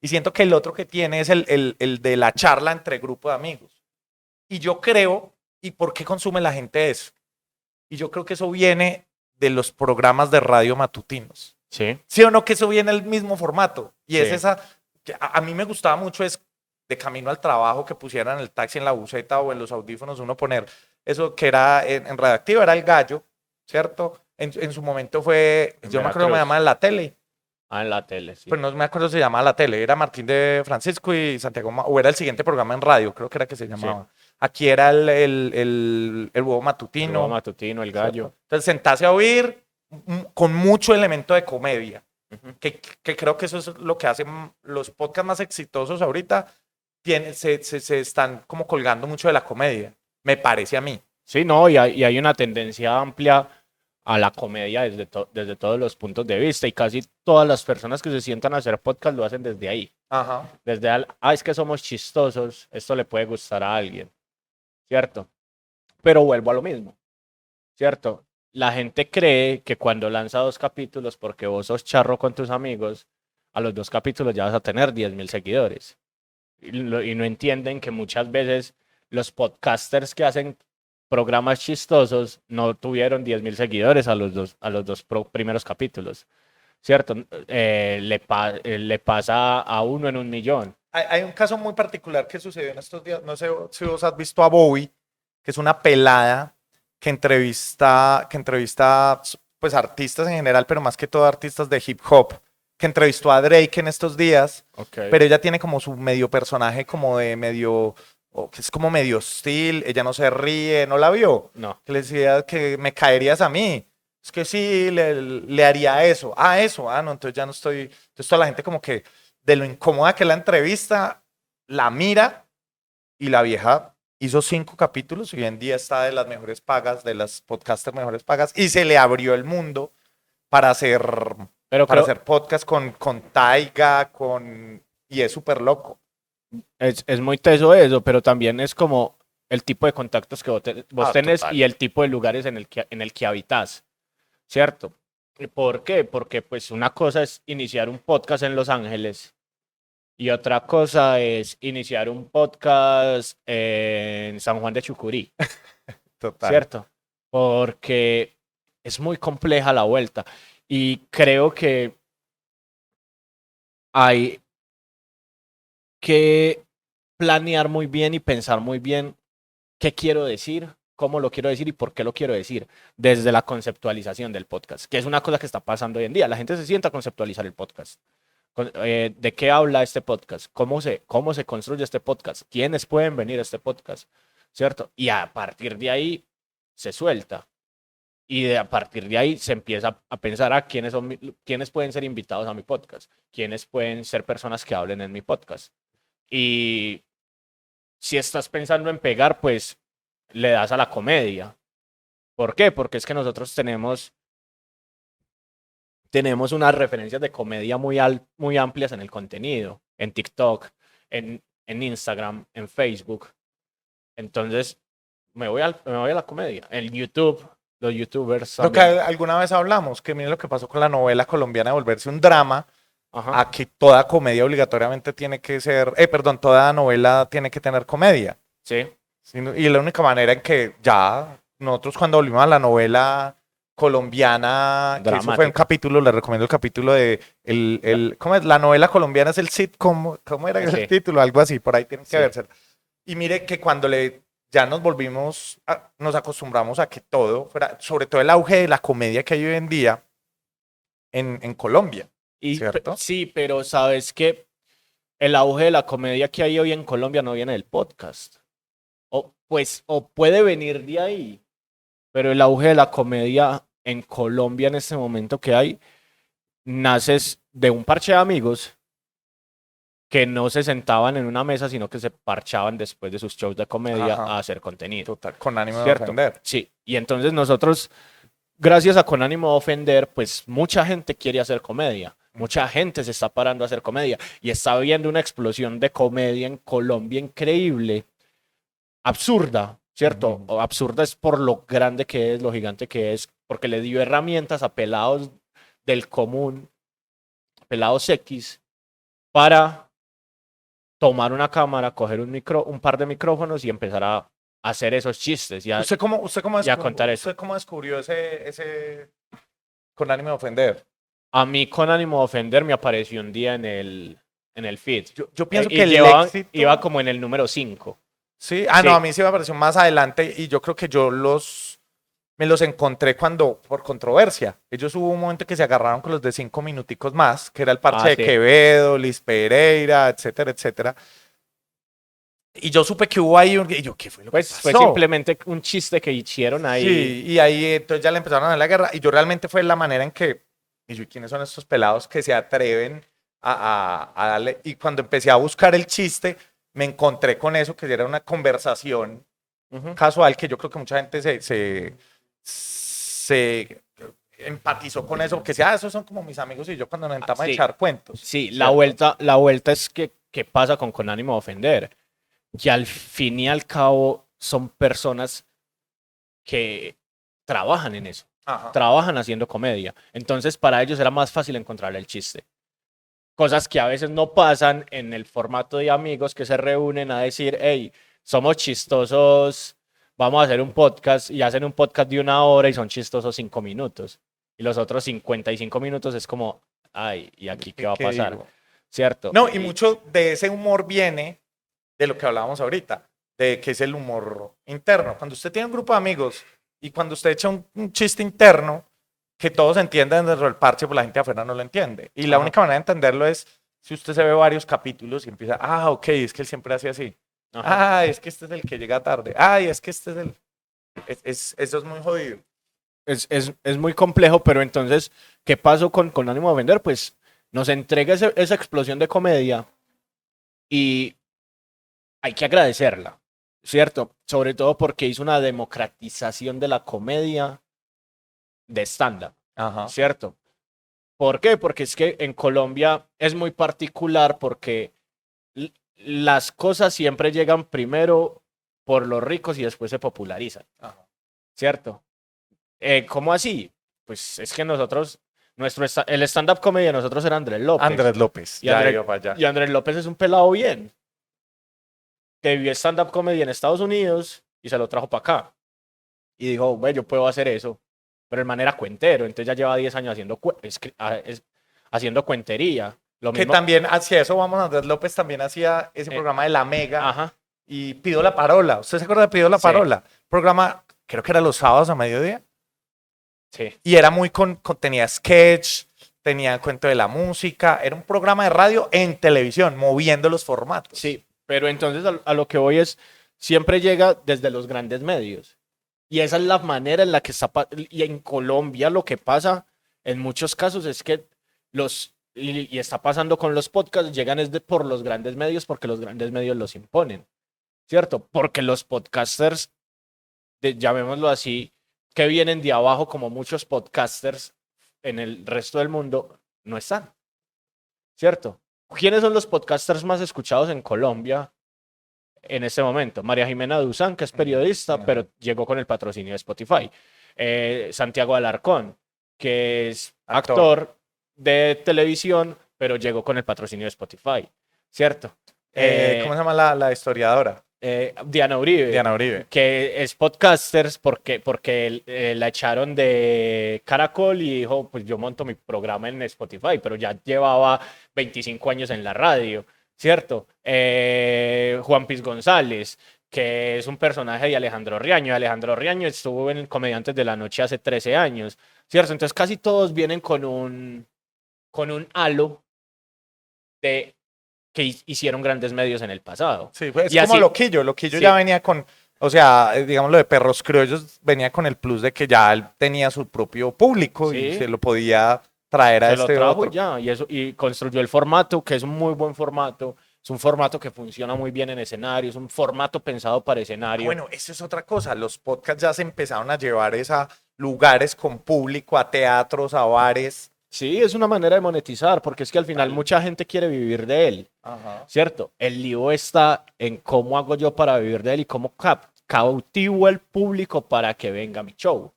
Y siento que el otro que tiene es el de la charla entre grupo de amigos. Y yo creo, ¿y por qué consume la gente eso? Y yo creo que eso viene de los programas de radio matutinos. Sí. ¿Sí o no? Que eso viene el mismo formato. Y es Sí. esa, que a mí me gustaba mucho, es de camino al trabajo, que pusieran el taxi en la buseta o en los audífonos, uno poner eso que era en Radioactiva, era el gallo, ¿cierto? En su momento fue, En yo me acuerdo que me Veracruz. llamaban en la tele, Ah, en la tele, sí. pero no me acuerdo si se llamaba la tele, era Martín de Francisco y Santiago, o era el siguiente programa en radio, creo que era que se llamaba. Aquí era el huevo El matutino. huevo matutino, el gallo. ¿Cierto? Entonces sentarse a oír con mucho elemento de comedia, Ujú. que creo que eso es lo que hacen los podcasts más exitosos ahorita, se están como colgando mucho de la comedia, me parece a mí. Sí, no, y hay una tendencia amplia a la comedia desde todos los puntos de vista, y casi todas las personas que se sientan a hacer podcast lo hacen desde ahí. Ajá. Desde es que somos chistosos, esto le puede gustar a alguien, ¿cierto? Pero vuelvo a lo mismo, ¿cierto? La gente cree que cuando lanza 2 capítulos, porque vos sos charro con tus amigos, a los 2 capítulos ya vas a tener 10.000 seguidores. Y no entienden que muchas veces los podcasters que hacen programas chistosos no tuvieron 10.000 seguidores a los dos primeros capítulos, ¿cierto? Le pasa a uno en 1.000.000. Hay un caso muy particular que sucedió en estos días, no sé si vos has visto a Bowie, que es una pelada que entrevista pues artistas en general, pero más que todo artistas de hip hop, que entrevistó a Drake en estos días, Okay. pero ella tiene como su medio personaje como de medio, o que es como medio hostil, ella no se ríe, ¿no la vio? No. Que le decía que me caerías a mí. Es que sí, le haría eso. No, entonces ya no estoy. Entonces toda la gente como que de lo incómoda que es la entrevista, la mira y la vieja hizo 5 capítulos y hoy en día está de las mejores pagas, de las podcasters mejores pagas y se le abrió el mundo para hacer, Pero para creo, hacer podcast con Taiga, y es súper loco. es muy teso eso, pero también es como el tipo de contactos que vos tenés Total. y el tipo de lugares en el que habitas, ¿cierto? ¿Por qué? Porque pues una cosa es iniciar un podcast en Los Ángeles y otra cosa es iniciar un podcast en San Juan de Chucurí, Total. ¿cierto? Porque es muy compleja la vuelta y creo que hay que planear muy bien y pensar muy bien qué quiero decir, cómo lo quiero decir y por qué lo quiero decir desde la conceptualización del podcast, que es una cosa que está pasando hoy en día. La gente se sienta a conceptualizar el podcast. ¿De qué habla este podcast? ¿Cómo se construye este podcast? ¿Quiénes pueden venir a este podcast? ¿Cierto? Y a partir de ahí se suelta. Y a partir de ahí se empieza a pensar a quiénes pueden ser invitados a mi podcast, quiénes pueden ser personas que hablen en mi podcast. Y si estás pensando en pegar, pues le das a la comedia. ¿Por qué? Porque es que nosotros tenemos unas referencias de comedia muy amplias en el contenido, en TikTok, en Instagram, en Facebook. Entonces, me voy a la comedia. En YouTube, los YouTubers Lo que también. alguna vez hablamos, que miren lo que pasó con la novela colombiana de volverse un drama, Ajá. a que toda comedia obligatoriamente tiene que ser, perdón, toda novela tiene que tener comedia. Sí. Y la única manera en que ya nosotros cuando volvimos a la novela colombiana, que eso fue un Dramática. capítulo, le recomiendo el capítulo de ¿cómo es? La novela colombiana es el sitcom, ¿cómo era Sí. el título? Algo así, por ahí tiene que Sí. verse. Y mire que cuando ya nos volvimos, nos acostumbramos a que todo fuera, sobre todo el auge de la comedia que hay hoy en día en Colombia, ¿cierto? Sí, pero sabes que el auge de la comedia que hay hoy en Colombia no viene del podcast. O puede venir de ahí, pero el auge de la comedia en Colombia en este momento que hay, nace de un parche de amigos que no se sentaban en una mesa, sino que se parchaban después de sus shows de comedia Ajá. a hacer contenido. Total, con ánimo de ¿Cierto? ofender. Sí, y entonces nosotros, gracias a Con ánimo de ofender, pues mucha gente quiere hacer comedia. Mucha gente se está parando a hacer comedia y está viendo una explosión de comedia en Colombia increíble, absurda, ¿cierto? Ujú. Absurda es por lo grande que es, lo gigante que es, porque le dio herramientas a pelados del común, pelados X, para tomar una cámara, coger un par de micrófonos y empezar a hacer esos chistes. ¿Usted cómo y a contar eso. ¿Usted cómo descubrió ese con ánimo de ofender? A mí, con ánimo de ofender, me apareció un día en el feed. Yo pienso Y que el éxito... iba como en el número 5. Sí, Sí. no, a mí sí me apareció más adelante y yo creo que me los encontré por controversia. Ellos hubo un momento que se agarraron con los de 5 minuticos más, que era el parche de sí. Quevedo, Liz Pereira, etcétera, etcétera. Y yo supe que hubo ahí y yo, ¿qué fue lo que pasó? Fue simplemente un chiste que hicieron ahí. Sí, y ahí entonces ya le empezaron a dar la guerra y yo realmente fue la manera en que, y yo, ¿quiénes son estos pelados que se atreven a darle? Y cuando empecé a buscar el chiste, me encontré con eso, que era una conversación casual, que yo creo que mucha gente se empatizó con eso, que decía, esos son como mis amigos y yo cuando nos sentamos a echar cuentos. Sí, ¿cierto? la vuelta es que ¿qué pasa con ánimo de ofender? Que al fin y al cabo son personas que trabajan en eso, trabajan haciendo comedia. Entonces para ellos era más fácil encontrar el chiste. Cosas que a veces no pasan en el formato de amigos que se reúnen a decir, hey, somos chistosos, vamos a hacer un podcast, y hacen un podcast de 1 hora y son chistosos 5 minutos. Y los otros 55 minutos es como, ay, ¿y aquí qué va a pasar? Digo? ¿Cierto? No, y mucho de ese humor viene de lo que hablábamos ahorita, de que es el humor interno. Cuando usted tiene un grupo de amigos y cuando usted echa un chiste interno, que todos entiendan dentro del parche, pues la gente de afuera no lo entiende. Y la única manera de entenderlo es si usted se ve varios capítulos y empieza, ok, es que él siempre hacía así. Es que este es el que llega tarde. Es que este es el... eso es muy jodido. Es muy complejo, pero entonces, ¿qué pasó con ánimo de vender? Pues nos entrega esa explosión de comedia y hay que agradecerla, ¿cierto? Sobre todo porque hizo una democratización de la comedia de stand-up, ¿cierto? ¿Por qué? Porque es que en Colombia es muy particular porque las cosas siempre llegan primero por los ricos y después se popularizan, ¿cierto? ¿Cómo así? Pues es que nosotros, el stand-up comedy de nosotros era Andrés López. Andrés López, y Andrés López es un pelado bien, que vivió stand-up comedy en Estados Unidos y se lo trajo para acá. Y dijo, bueno, yo puedo hacer eso. Pero el man era cuentero, entonces ya lleva 10 años haciendo cuentería. Lo que mismo, también hacia eso vamos, Andrés López también hacía ese programa de La Mega y Pido la Parola. ¿Usted se acuerda de Pido la Parola? Programa, creo que era los sábados a mediodía. Sí. Y era tenía sketch, tenía cuento de la música, era un programa de radio en televisión, moviendo los formatos. Sí, pero entonces a lo que voy es, siempre llega desde los grandes medios. Y esa es la manera en la que está, y en Colombia lo que pasa en muchos casos es que y está pasando con los podcasts, llegan por los grandes medios porque los grandes medios los imponen, ¿cierto? Porque los podcasters, llamémoslo así, que vienen de abajo como muchos podcasters en el resto del mundo, no están, ¿cierto? ¿Quiénes son los podcasters más escuchados en Colombia en este momento? María Jimena Duzán, que es periodista, pero llegó con el patrocinio de Spotify. Santiago Alarcón, que es actor de televisión, pero llegó con el patrocinio de Spotify, ¿cierto? ¿Cómo se llama la historiadora? Diana Uribe, que es podcasters porque la echaron de Caracol y dijo, pues yo monto mi programa en Spotify, pero ya llevaba 25 años en la radio, ¿cierto? Juan Piz González, que es un personaje de Alejandro Riaño. Alejandro Riaño estuvo en Comediantes de la Noche hace 13 años, ¿cierto? Entonces casi todos vienen con un halo de que hicieron grandes medios en el pasado. Sí, pues es como Loquillo. Loquillo ya venía con, o sea, digamos lo de Perros Criollos, venía con el plus de que ya él tenía su propio público y se lo podía traer a este otro. Ya, y construyó el formato, que es un muy buen formato. Es un formato que funciona muy bien en escenario, es un formato pensado para escenario. Bueno, eso es otra cosa. Los podcasts ya se empezaron a llevar a lugares con público, a teatros, a bares. Sí, es una manera de monetizar, porque es que al final mucha gente quiere vivir de él, ¿cierto? El lío está en cómo hago yo para vivir de él y cómo cautivo el público para que venga a mi show.